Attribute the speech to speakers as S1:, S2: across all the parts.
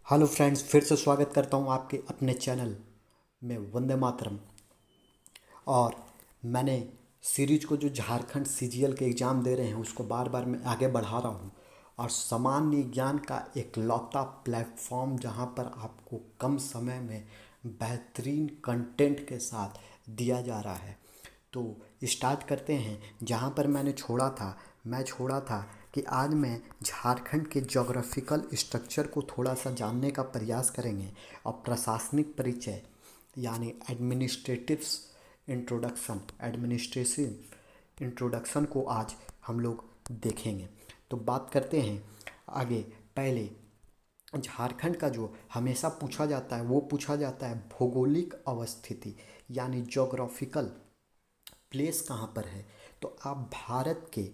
S1: Hello friends, फिर से स्वागत करता हूँ आपके अपने चैनल में वंदे मातरम। और मैंने सीरीज को जो झारखंड सीजीएल के एग्ज़ाम दे रहे हैं उसको बार बार मैं आगे बढ़ा रहा हूँ। और सामान्य ज्ञान का एक लौता प्लेटफॉर्म जहाँ पर आपको कम समय में बेहतरीन कंटेंट के साथ दिया जा रहा है। तो स्टार्ट करते हैं जहाँ पर मैं छोड़ा था कि आज मैं झारखंड के ज्योग्राफिकल स्ट्रक्चर को थोड़ा सा जानने का प्रयास करेंगे। और प्रशासनिक परिचय यानी एडमिनिस्ट्रेटिव इंट्रोडक्शन को आज हम लोग देखेंगे। तो बात करते हैं आगे। पहले झारखंड का जो हमेशा पूछा जाता है वो पूछा जाता है भौगोलिक अवस्थिति यानी ज्योग्राफिकल प्लेस कहाँ पर है। तो आप भारत के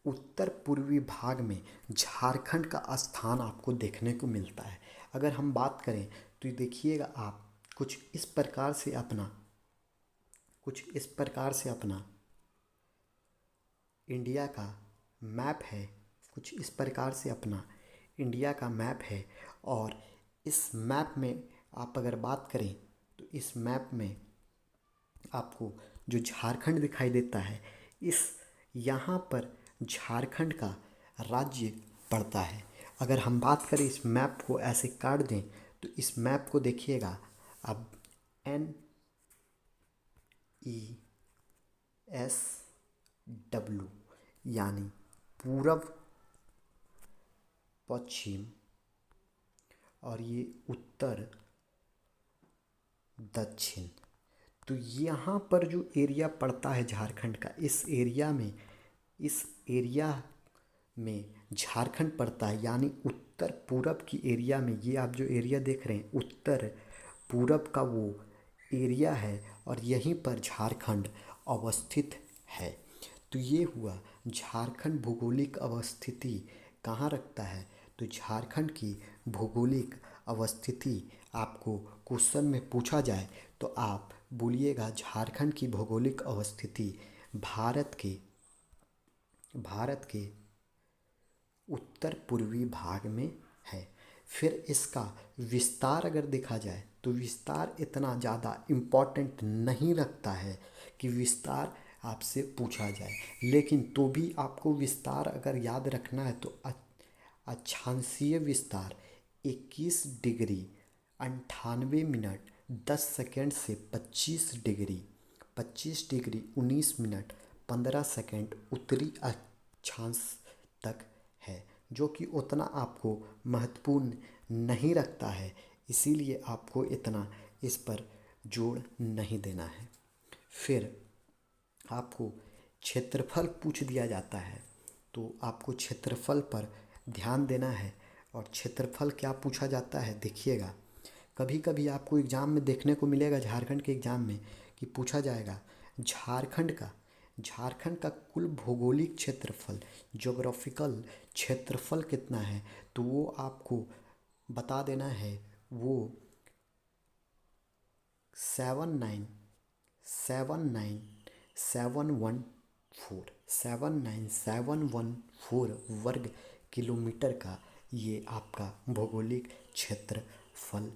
S1: उत्तर पूर्वी भाग में झारखंड का स्थान आपको देखने को मिलता है। अगर हम बात करें तो देखिएगा आप कुछ इस प्रकार से अपना इंडिया का मैप है। कुछ इस प्रकार से अपना इंडिया का मैप है। और इस मैप में आप अगर बात करें तो इस मैप में आपको जो झारखंड दिखाई देता है, इस यहाँ पर झारखंड का राज्य पड़ता है। अगर हम बात करें इस मैप को ऐसे काट दें तो इस मैप को देखिएगा अब NESW यानी पूरब, पश्चिम और ये उत्तर, दक्षिण। तो यहाँ पर जो एरिया पड़ता है झारखंड का, इस एरिया में झारखंड पड़ता है। यानी उत्तर पूरब की एरिया में ये आप जो एरिया देख रहे हैं उत्तर पूरब का वो एरिया है और यहीं पर झारखंड अवस्थित है। तो ये हुआ झारखंड भौगोलिक अवस्थिति कहाँ रखता है। तो झारखंड की भौगोलिक अवस्थिति आपको क्वेश्चन में पूछा जाए तो आप बोलिएगा झारखंड की भौगोलिक अवस्थिति भारत के उत्तर पूर्वी भाग में है। फिर इसका विस्तार अगर देखा जाए तो विस्तार इतना ज़्यादा इम्पोर्टेंट नहीं रखता है कि विस्तार आपसे पूछा जाए, लेकिन तो भी आपको विस्तार अगर याद रखना है तो अक्षांशीय विस्तार 21 डिग्री 98 मिनट 10 सेकेंड से 25 डिग्री 19 मिनट 15 सेकेंड उत्तरी अक्षांश तक है, जो कि उतना आपको महत्वपूर्ण नहीं रखता है। इसीलिए आपको इतना इस पर जोर नहीं देना है। फिर आपको क्षेत्रफल पूछ दिया जाता है तो आपको क्षेत्रफल पर ध्यान देना है। और क्षेत्रफल क्या पूछा जाता है देखिएगा, कभी कभी आपको एग्ज़ाम में देखने को मिलेगा झारखंड के एग्ज़ाम में कि पूछा जाएगा झारखंड का कुल भौगोलिक क्षेत्रफल, ज्योग्राफिकल क्षेत्रफल कितना है। तो वो आपको बता देना है, वो 79714 वर्ग किलोमीटर का ये आपका भौगोलिक क्षेत्रफल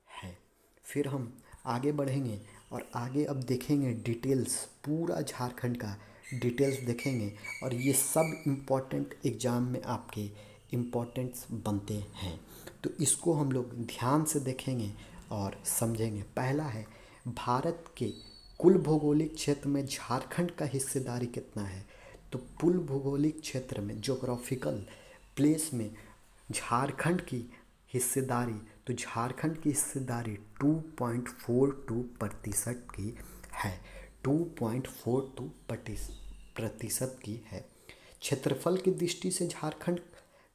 S1: है। फिर हम आगे बढ़ेंगे और आगे अब देखेंगे डिटेल्स, पूरा झारखंड का डिटेल्स देखेंगे। और ये सब इम्पोर्टेंट एग्ज़ाम में आपके इम्पोर्टेंट्स बनते हैं, तो इसको हम लोग ध्यान से देखेंगे और समझेंगे। पहला है भारत के कुल भौगोलिक क्षेत्र में झारखंड का हिस्सेदारी कितना है। तो कुल भौगोलिक क्षेत्र में ज्योग्राफिकल प्लेस में झारखंड की हिस्सेदारी, तो झारखंड की हिस्सेदारी 2.42% की है। 2.42% की है। क्षेत्रफल की दृष्टि से झारखंड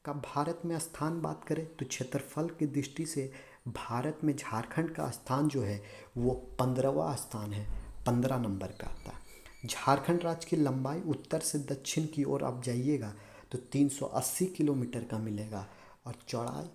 S1: का भारत में स्थान बात करें तो क्षेत्रफल की दृष्टि से भारत में झारखंड का स्थान जो है वो 15वां स्थान है, 15 नंबर का आता है। झारखंड राज्य की लंबाई उत्तर से दक्षिण की ओर आप जाइएगा तो 380 किलोमीटर का मिलेगा और चौड़ाई